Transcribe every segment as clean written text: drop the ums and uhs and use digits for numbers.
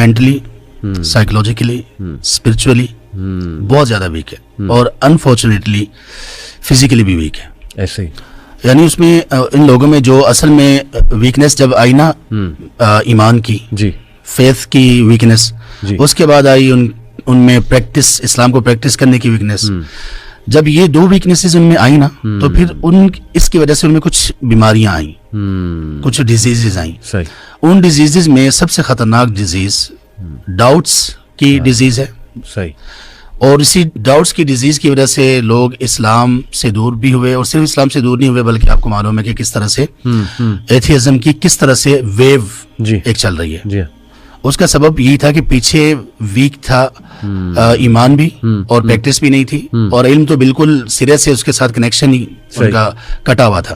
Mentally, psychologically, spiritually بہت زیادہ week ہے, اور انفارچونیٹلی فزیکلی بھی ویک ہے. ایسے ہی یعنی اس میں ان لوگوں میں جو اصل میں ویکنیس جب آئی نا ایمان کی, جی, فیتھ کی ویکنیس, جی, اس کے بعد آئی ان میں پریکٹس, اسلام کو پریکٹس کرنے کی ویکنیس. جب یہ دو ویکنیسز ان میں آئی نا تو پھر اس کی وجہ سے ان میں کچھ بیماریاں آئیں, کچھ ڈیزیزز آئیں. صحیح. ان ڈیزیزز میں سب سے خطرناک ڈیزیز ڈاؤٹس کی ڈیزیز ہے. صحیح. اور اسی ڈاؤٹس کی ڈیزیز کی وجہ سے لوگ اسلام سے دور بھی ہوئے, اور صرف اسلام سے دور نہیں ہوئے بلکہ آپ کو معلوم ہے کہ کس طرح سے ایتھیزم کی کس طرح سے ویو ایک چل رہی ہے. جی. اس کا سبب یہی تھا کہ پیچھے ویک تھا ایمان بھی, اور پریکٹس بھی نہیں تھی, اور علم تو بالکل سرے سے اس کے ساتھ کنیکشن ہی ان کا کٹا ہوا تھا.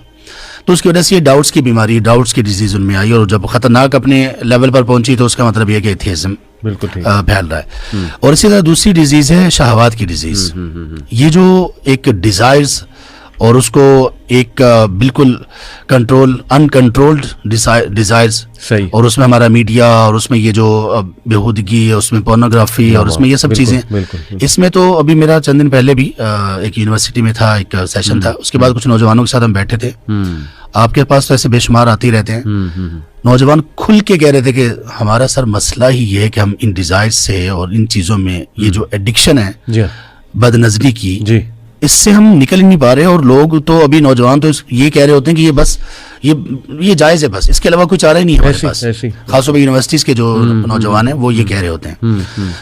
تو اس کی وجہ سے یہ ڈاؤٹس کی بیماری, ڈاؤٹس کی ڈیزیز ان میں آئی, اور جب خطرناک اپنے لیول پر پہنچی تو اس کا مطلب یہ کہ ایتھیزم پھیل رہا ہے. اور اسی طرح دوسری ڈیزیز ہے شہوات کی ڈیزیز. یہ جو ایک ڈیزائرز, اور اس کو ایک بالکل انکنٹرولڈ ڈیزائرز, اور اس میں ہمارا میڈیا, اور اس میں یہ جو بےہودگی, اس میں پورنوگرافی, اور اس میں یہ سب چیزیں. اس میں تو ابھی میرا چند دن پہلے بھی ایک یونیورسٹی میں تھا, ایک سیشن تھا, اس کے بعد کچھ نوجوانوں کے ساتھ ہم بیٹھے تھے. آپ کے پاس تو ایسے بے شمار آتے ہی رہتے ہیں. نوجوان کھل کے کہہ رہے تھے کہ ہمارا سر مسئلہ ہی یہ ہے کہ ہم ان ڈیزائر سے اور ان چیزوں میں, یہ جو ایڈکشن ہے بد نظری کی, اس سے ہم نکل ہی نہیں پا رہے. اور لوگ تو ابھی نوجوان تو یہ کہہ رہے ہوتے ہیں کہ یہ بس یہ جائز ہے, بس اس کے علاوہ کوئی چارہ ہی نہیں ہے ہمارے پاس. خاص طور پہ یونیورسٹیز کے جو نوجوان ہیں وہ یہ کہہ رہے ہوتے ہیں.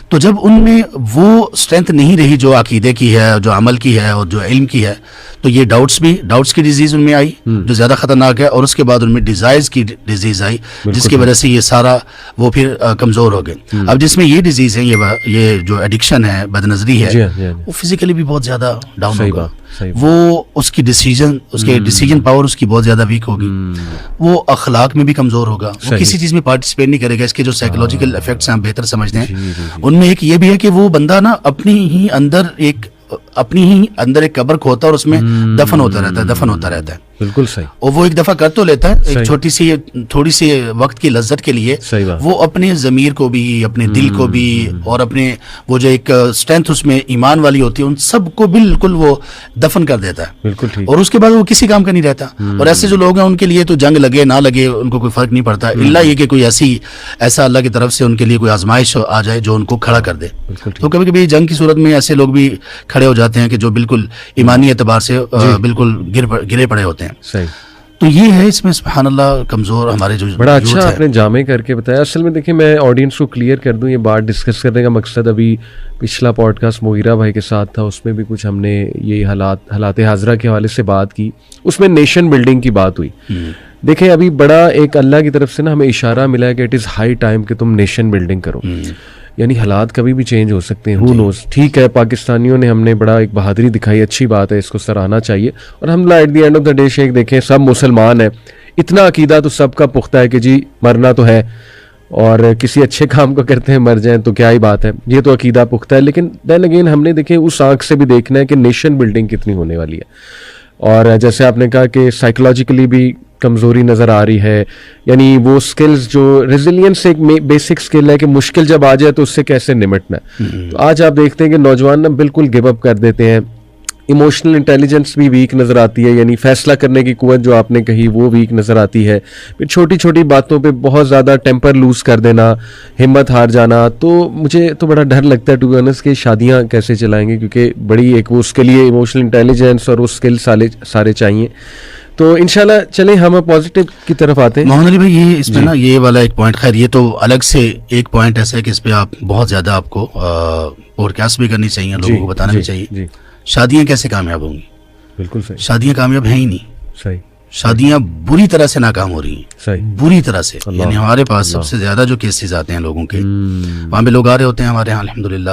تو جب ان میں وہ اسٹرینتھ نہیں رہی جو عقیدے کی ہے, جو عمل کی ہے, اور جو علم کی ہے, تو یہ ڈاؤٹس کی ڈیزیز ان میں آئی جو زیادہ خطرناک ہے. اور اس کے بعد ان میں ڈیزائرز کی ڈیزیز آئی, جس کی وجہ سے یہ سارا وہ پھر کمزور ہو گئے. اب جس میں یہ ڈیزیز ہے, یہ جو ایڈکشن ہے, بد نظری ہے, وہ فزیکلی بھی بہت زیادہ ڈاؤن ہوگا. وہ اس کی ڈیسیجن پاور اس کی بہت زیادہ ویک ہوگی. وہ اخلاق میں بھی کمزور ہوگا, وہ کسی چیز میں پارٹیسپیٹ نہیں کرے گا. اس کے جو سائیکولوجیکل ایفیکٹس ہیں ہم بہتر سمجھتے ہیں. ان میں ایک یہ بھی ہے کہ وہ بندہ نا اپنی ہی اندر ایک قبر کھوتا ہے, اور اس میں دفن ہوتا رہتا ہے. بالکل صحیح. اور وہ ایک دفعہ کر تو لیتا ہے, ایک چھوٹی سی تھوڑی سی وقت کی لذت کے لیے, وہ اپنے ضمیر کو بھی, اپنے دل کو بھی, اور اپنے وہ جو ایک اسٹرینتھ اس میں ایمان والی ہوتی ہے, ان سب کو بالکل وہ دفن کر دیتا ہے. بالکل ٹھیک. اور اس کے بعد وہ کسی کام کا نہیں رہتا. اور ایسے جو لوگ ہیں ان کے لیے تو جنگ لگے نہ لگے ان کو کوئی فرق نہیں پڑتا, الا یہ کہ کوئی ایسا اللہ کی طرف سے ان کے لیے کوئی آزمائش آ جائے جو ان کو کھڑا کر دے. تو کبھی کبھی جنگ کی صورت میں ایسے لوگ بھی کھڑے ہو جاتے ہیں کہ جو بالکل ایمانی اعتبار سے بالکل گرے پڑے ہوتے ہیں. صحیح. تو یہ ہے اس میں سبحان اللہ کمزور ہمارے جو بڑا اچھا آپ نے جامع کر کے بتایا. اصل میں دیکھیں, میں آڈینس کو کلیئر کر دوں, یہ بات ڈسکس کرنے کا مقصد, ابھی پچھلا پوڈ کاسٹ مغیرہ بھائی کے ساتھ تھا, اس میں بھی کچھ ہم نے یہ حالات حاضرہ کے حوالے سے بات کی, اس میں نیشن بلڈنگ کی بات ہوئی. دیکھیں ابھی بڑا ایک اللہ کی طرف سے نا ہمیں اشارہ ملا ہے کہ اٹ از ہائی ٹائم کہ تم نیشن بلڈنگ کرو. یعنی حالات کبھی بھی چینج ہو سکتے ہیں, ہو نوز. ٹھیک ہے, پاکستانیوں نے ہم نے بڑا ایک بہادری دکھائی, اچھی بات ہے, اس کو سراہنا چاہیے. اور ہم at the end of the day شیخ دیکھیں سب مسلمان ہیں, اتنا عقیدہ تو سب کا پختہ ہے کہ جی مرنا تو ہے, اور کسی اچھے کام کو کرتے ہیں مر جائیں تو کیا ہی بات ہے, یہ تو عقیدہ پختہ ہے. لیکن دین اگین ہم نے دیکھیں اس آنکھ سے بھی دیکھنا ہے کہ نیشن بلڈنگ کتنی ہونے والی ہے. اور جیسے آپ نے کہا کہ سائیکولوجیکلی بھی کمزوری نظر آ رہی ہے, یعنی وہ سکلز جو ریزیلینس ایک بیسک سکل ہے کہ مشکل جب آ جائے تو اس سے کیسے نمٹنا ہے. تو آج آپ دیکھتے ہیں کہ نوجوان نا بالکل گیو اپ کر دیتے ہیں, ایموشنل انٹیلیجنس بھی ویک نظر آتی ہے, یعنی فیصلہ کرنے کی قوت جو آپ نے کہی وہ ویک نظر آتی ہے. پھر چھوٹی چھوٹی باتوں پہ بہت زیادہ ٹیمپر لوز کر دینا, ہمت ہار جانا. تو مجھے تو بڑا ڈر لگتا ہے ٹو بی آنیسٹ کہ شادیاں کیسے چلائیں گے, کیونکہ بڑی ایک وہ اس کے لیے ایموشنل انٹیلیجنس اور وہ اسکل سارے چاہیے. تو انشاءاللہ چلیں ہم پازیٹیو کی طرف آتے ہیں. محمد علی بھائی, یہ اس میں نا یہ والا ایک پوائنٹ, خیر یہ تو الگ سے ایک پوائنٹ ایسا ہے کہ اس پہ آپ بہت زیادہ آپ کو پوڈ کاسٹ بھی کرنی چاہیے, لوگوں کو بتانا بھی چاہیے. شادیاں کیسے کامیاب ہوں گی؟ بالکل صحیح. شادیاں کامیاب ہیں ہی نہیں. صحیح. شادیاں بری طرح سے ناکام ہو رہی ہیں. صحیح. بری طرح سے. یعنی ہمارے پاس سب سے زیادہ جو کیسز آتے ہیں لوگوں کے, وہاں پہ لوگ آ رہے ہوتے ہیں ہمارے یہاں الحمدللہ.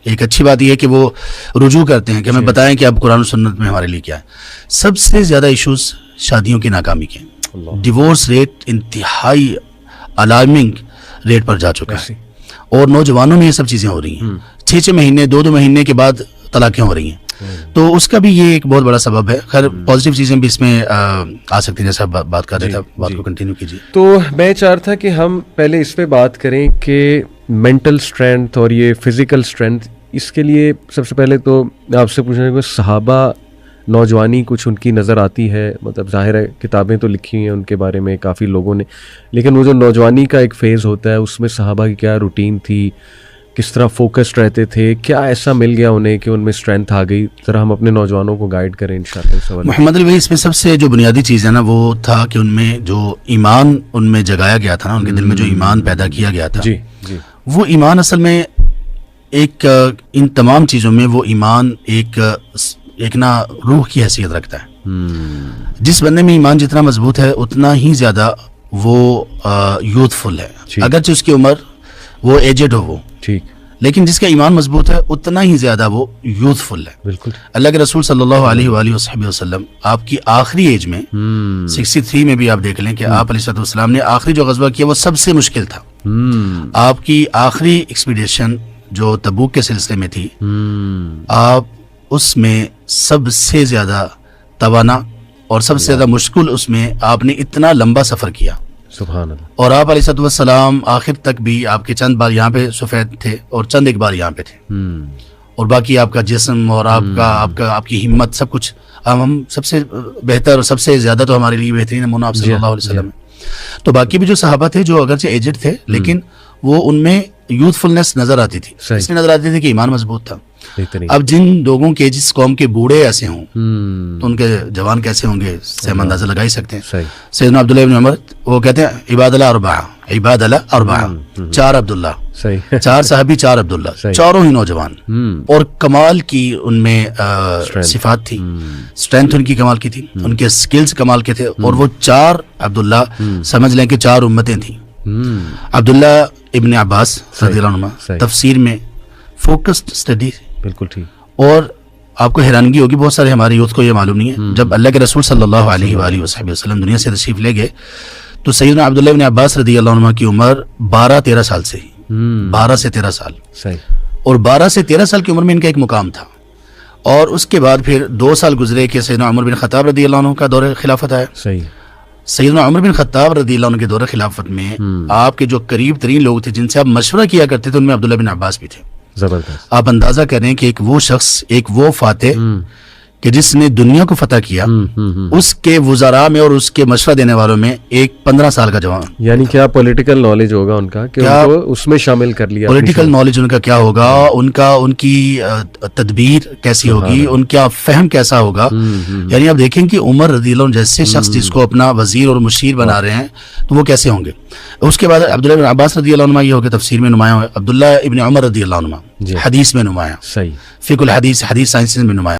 ایک اچھی بات یہ ہے کہ وہ رجوع کرتے ہیں کہ ہمیں بتائیں کہ اب قرآن و سنت میں ہمارے لیے کیا ہے. سب سے زیادہ ایشوز شادیوں کی ناکامی کے. ڈیورس ریٹ انتہائی الارمنگ ریٹ پر جا چکا ہے, اور نوجوانوں میں یہ سب چیزیں ہو رہی ہیں. 6 مہینے 2 مہینے کے بعد طلاقیں ہو رہی ہیں. تو اس کا بھی یہ ایک بہت بڑا سبب ہے. خیر پازیٹیو چیزیں بھی اس میں آ سکتی ہیں, جیسا بات کر رہے تھے, بات کو کنٹینیو کیجیے. تو میں چاہ رہا تھا کہ ہم پہلے اس پہ بات کریں کہ مینٹل اسٹرینتھ اور یہ فزیکل اسٹرینتھ, اس کے لیے سب سے پہلے تو میں آپ سے پوچھنا کہ صحابہ نوجوانی کچھ ان کی نظر آتی ہے, مطلب ظاہر ہے کتابیں تو لکھی ہوئی ہیں ان کے بارے میں کافی لوگوں نے, لیکن وہ جو نوجوانی کا ایک فیز ہوتا ہے اس میں صحابہ کی کیا روٹین تھی, کس طرح فوکسڈ رہتے تھے, کیا ایسا مل گیا انہیں کہ ان میں اسٹرینتھ آ گئی, ذرا ہم اپنے نوجوانوں کو گائیڈ کریں انشاءاللہ. محمد علی بھائی, اس میں سب سے جو بنیادی چیز ہے نا وہ تھا کہ ان میں جو ایمان ان میں جگایا گیا تھا نا, ان کے دل میں جو ایمان پیدا کیا گیا تھا, جی جی, وہ ایمان اصل میں ایک ان تمام چیزوں میں وہ ایمان ایک نا روح کی حیثیت رکھتا ہے. جس بندے میں ایمان جتنا مضبوط ہے اتنا ہی زیادہ وہ یوتھ فل ہے, اگرچہ اس کی عمر وہ ایجڈ ہو وہ ٹھیک, لیکن جس کا ایمان مضبوط ہے اتنا ہی زیادہ وہ یوتھ فل ہے. بالکل. اللہ کے رسول صلی اللہ علیہ وآلہ وسلم آپ کی آخری ایج میں 63 میں بھی آپ دیکھ لیں کہ آپ علیہ السلام نے آخری جو غزوہ کیا وہ سب سے مشکل تھا. آپ کی آخری ایکسپیڈیشن جو تبوک کے سلسلے میں تھی, آپ اس میں سب سے زیادہ توانا اور سب سے زیادہ مشکل اس میں آپ نے اتنا لمبا سفر کیا. سبحان اللہ. اور آپ علیہ السلام آخر تک بھی آپ کے چند بار یہاں پہ سفید تھے اور چند ایک بار یہاں پہ تھے, اور باقی آپ کا جسم اور آپ کی ہمت سب کچھ, ہم سب سے بہتر اور سب سے زیادہ تو ہمارے لیے بہترین نمونہ آپ صلی اللہ علیہ وسلم. تو باقی بھی جو صحابہ تھے جو اگرچہ ایجڈ تھے لیکن وہ ان میں یوتھ فلنس نظر آتی تھی, اس میں نظر آتی تھی کہ ایمان مضبوط تھا. اب جن لوگوں کے جس قوم کے بوڑھے ایسے ہوں تو ان کے جوان کیسے ہوں گے, سے ہم اندازہ لگا ہی سکتے ہیں. سیدنا عبداللہ ابن عمر وہ کہتے ہیں عباد اللہ اربعہ, عباد اللہ اربعہ, 4 عبداللہ, 4 صحابی 4 عبداللہ, چاروں ہی نوجوان, اور کمال کی ان میں صفات تھی, اسٹرینتھ ان کی کمال کی تھی, ان کے سکلز کمال کے تھے, اور وہ 4 عبداللہ سمجھ لیں کہ 4 امتیں تھیں. عبداللہ ابن عباس رضی اللہ عنہ تفسیر میں فوکسڈ اسٹڈی, بالکل ٹھیک. اور آپ کو حیرانگی ہوگی, بہت سارے ہمارے یوتھ کو یہ معلوم نہیں ہے, جب اللہ کے رسول صلی اللہ علیہ وآلہ وسلم دنیا سے تشریف لے گئے تو سیدنا عبداللہ ابن عباس رضی اللہ عنہ کی عمر 12-13 سال سے, 12 سے 13 سال, اور 12 سے 13 سال کی عمر میں ان کا ایک مقام تھا. اور اس کے بعد پھر 2 سال گزرے کہ سیدنا عمر بن خطاب رضی اللہ عنہ کا دور خلافت آیا. سیدنا عمر بن خطاب رضی اللہ عنہ کے دور خلافت میں آپ کے جو قریب ترین لوگ تھے جن سے آپ مشورہ کیا کرتے تھے ان میں عبداللہ بن عباس بھی تھے. زبردست. آپ اندازہ کریں کہ ایک وہ شخص, ایک وہ فاتح کہ جس نے دنیا کو فتح کیا, اس کے وزراء میں اور اس کے مشورہ دینے والوں میں ایک 15 سال کا جوان, یعنی کیا پولیٹیکل نالج ہوگا ان کا کہ ان کو اس میں شامل کر لیا, پولیٹیکل نالج ان کا کیا ہوگا, ان کی تدبیر کیسی ہوگی, ان کا فہم کیسا ہوگا. یعنی آپ دیکھیں کہ عمر رضی اللہ عنہ جیسے شخص جس کو اپنا وزیر اور مشیر بنا رہے ہیں تو وہ کیسے ہوں گے. اس کے بعد عبداللہ بن عباس رضی اللہ عنہ یہ ہو گیا تفسیر میں نمایاں, عبداللہ ابن عمر رضی اللہ عنہ حدیث میں نمایاں, فقہ الحدیث, حدیث سائنس میں نمایاں.